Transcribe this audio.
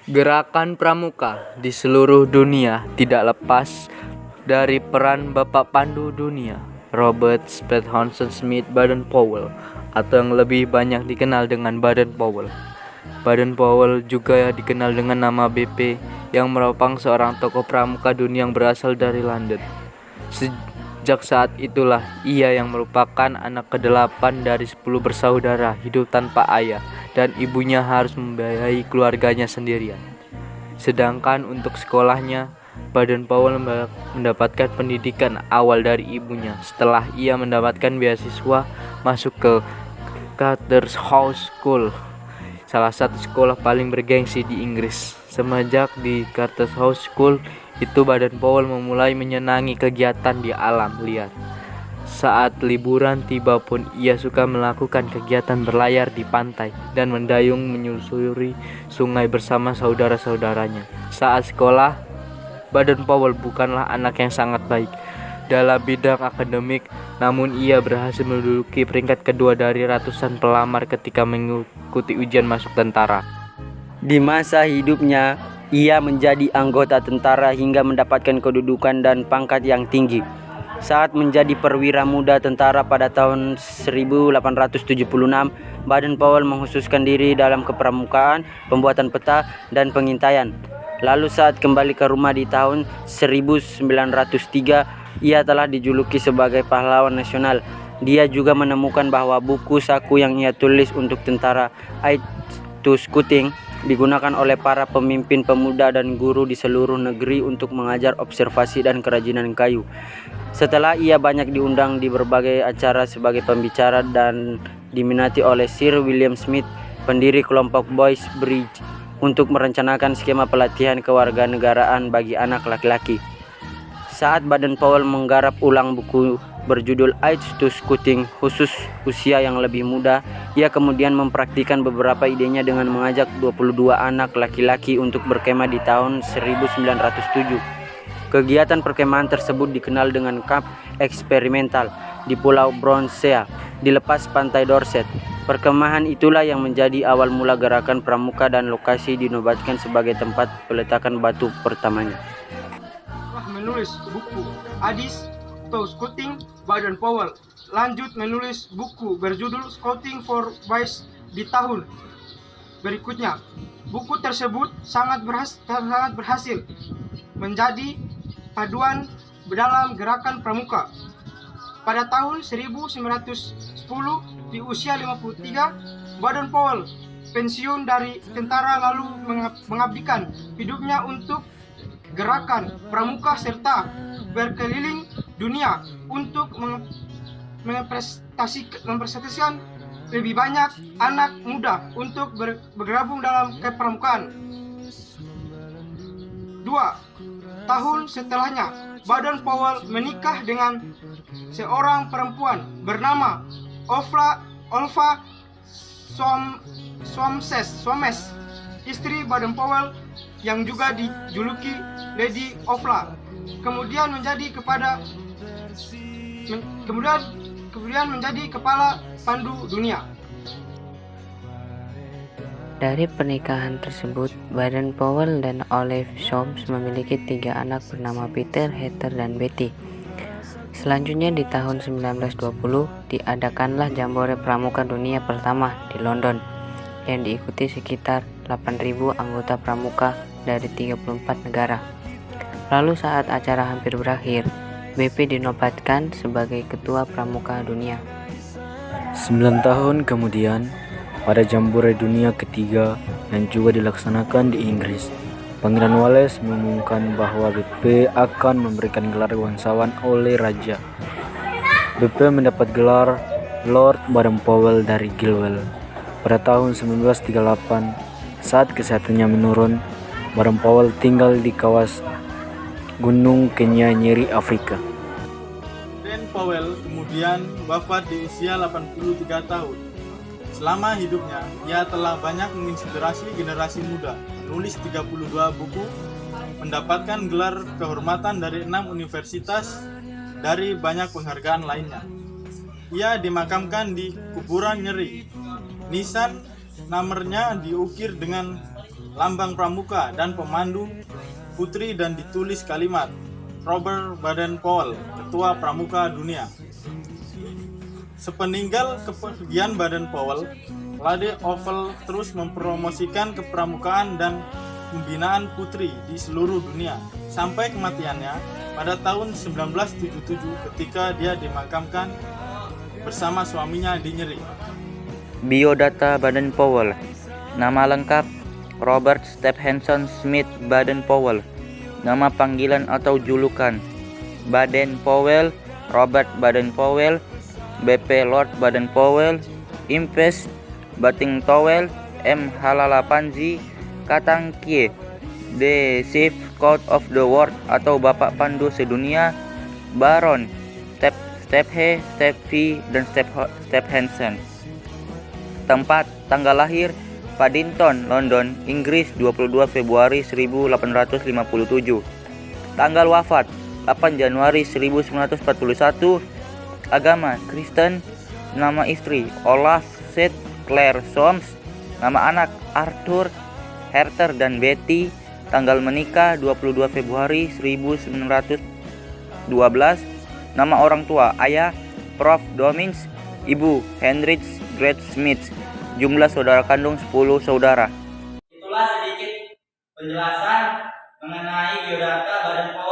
Gerakan pramuka di seluruh dunia tidak lepas dari peran Bapak Pandu Dunia, Robert Spethorn Smith Baden-Powell, atau yang lebih banyak dikenal dengan Baden-Powell. Baden-Powell juga dikenal dengan nama BP, yang merupakan seorang tokoh pramuka dunia yang berasal dari London. Sejak saat itulah ia yang merupakan anak ke-8 dari 10 bersaudara hidup tanpa ayah, dan ibunya harus membiayai keluarganya sendirian. Sedangkan untuk sekolahnya, Baden-Powell mendapatkan pendidikan awal dari ibunya setelah ia mendapatkan beasiswa masuk ke Charterhouse School, salah satu sekolah paling bergengsi di Inggris. Semenjak di Charterhouse School itu, Baden-Powell memulai menyenangi kegiatan di alam liar. Saat liburan tiba pun ia suka melakukan kegiatan berlayar di pantai dan mendayung menyusuri sungai bersama saudara-saudaranya. Saat sekolah, Baden-Powell bukanlah anak yang sangat baik dalam bidang akademik, namun ia berhasil menduduki peringkat kedua dari ratusan pelamar ketika mengikuti ujian masuk tentara. Di masa hidupnya, ia menjadi anggota tentara hingga mendapatkan kedudukan dan pangkat yang tinggi. Saat menjadi perwira muda tentara pada tahun 1876, Baden-Powell mengkhususkan diri dalam kepramukaan, pembuatan peta, dan pengintaian. Lalu saat kembali ke rumah di tahun 1903, ia telah dijuluki sebagai pahlawan nasional. Dia juga menemukan bahwa buku saku yang ia tulis untuk tentara, Aid to Scouting, digunakan oleh para pemimpin pemuda dan guru di seluruh negeri untuk mengajar observasi dan kerajinan kayu. Setelah ia banyak diundang di berbagai acara sebagai pembicara dan diminati oleh Sir William Smith, pendiri kelompok Boys Bridge, untuk merencanakan skema pelatihan kewarganegaraan bagi anak laki-laki. Saat Baden-Powell menggarap ulang buku berjudul Aid to Scouting khusus usia yang lebih muda, ia kemudian mempraktikkan beberapa idenya dengan mengajak 22 anak laki-laki untuk berkemah di tahun 1907. Kegiatan perkemahan tersebut dikenal dengan Camp Eksperimental di Pulau Brownsea di lepas pantai Dorset. Perkemahan itulah yang menjadi awal mula gerakan pramuka dan lokasi dinobatkan sebagai tempat peletakan batu pertamanya. Menulis buku Addis to Scouting Baden-Powell, lanjut menulis buku berjudul Scouting for Boys di tahun berikutnya. Buku tersebut sangat berhasil menjadi paduan dalam gerakan pramuka. Pada tahun 1910, di usia 53, Baden-Powell pensiun dari tentara lalu mengabdikan hidupnya untuk gerakan pramuka serta berkeliling dunia untuk mempresentasikan lebih banyak anak muda untuk bergabung dalam kepramukaan. 2 tahun setelahnya, Baden-Powell menikah dengan seorang perempuan bernama Olva Soames, istri Baden-Powell yang juga dijuluki Lady Olva. Kemudian menjadi kepala Pandu Dunia. Dari pernikahan tersebut, Baden-Powell dan Olive Soames memiliki 3 anak bernama Peter, Heather, dan Betty. Selanjutnya di tahun 1920 diadakanlah Jambore Pramuka Dunia pertama di London yang diikuti sekitar 8.000 anggota pramuka dari 34 negara. Lalu saat acara hampir berakhir, BP dinobatkan sebagai Ketua Pramuka Dunia. 9 tahun kemudian, pada Jambore Dunia ketiga yang juga dilaksanakan di Inggris, Pangeran Wales mengumumkan bahwa BP akan memberikan gelar bangsawan oleh Raja. BP mendapat gelar Lord Baden-Powell dari Gilwell. Pada tahun 1938, saat kesehatannya menurun, Baden-Powell tinggal di kawasan Gunung Kenya Nyeri, Afrika. Baden-Powell kemudian wafat di usia 83 tahun. Selama hidupnya, ia telah banyak menginspirasi generasi muda, menulis 32 buku, mendapatkan gelar kehormatan dari 6 universitas, dari banyak penghargaan lainnya. Ia dimakamkan di kuburan Nyeri. Nisan namanya diukir dengan lambang pramuka dan pemandu putri, dan ditulis kalimat Robert Baden-Powell, Ketua Pramuka Dunia. Sepeninggal kepergian Baden-Powell, Lady Ovel terus mempromosikan kepramukaan dan pembinaan putri di seluruh dunia sampai kematiannya pada tahun 1977 ketika dia dimakamkan bersama suaminya di Nyeri. Biodata Baden-Powell. Nama lengkap Robert Stephenson Smith Baden-Powell. Nama panggilan atau julukan Baden-Powell, Robert Baden-Powell, BP Lord Baden-Powell, Impes Bating-Towel, M. Halalapanzi, Katangkie, The Chief Court of the World atau Bapak Pandu Sedunia, Baron, Stephe, Stephy, dan Stephenson. Tempat, tanggal lahir, Paddington, London, Inggris, 22 Februari 1857. Tanggal wafat, 8 Januari 1941. Agama, Kristen. Nama istri, Olaf Seth Claire Soames. Nama anak, Arthur, Herter, dan Betty. Tanggal menikah, 22 Februari 1912. Nama orang tua, ayah, Prof. Domings. Ibu, Heinrich Great Smith. Jumlah saudara kandung 10 saudara. Itulah sedikit penjelasan mengenai biodata Baden-Powell.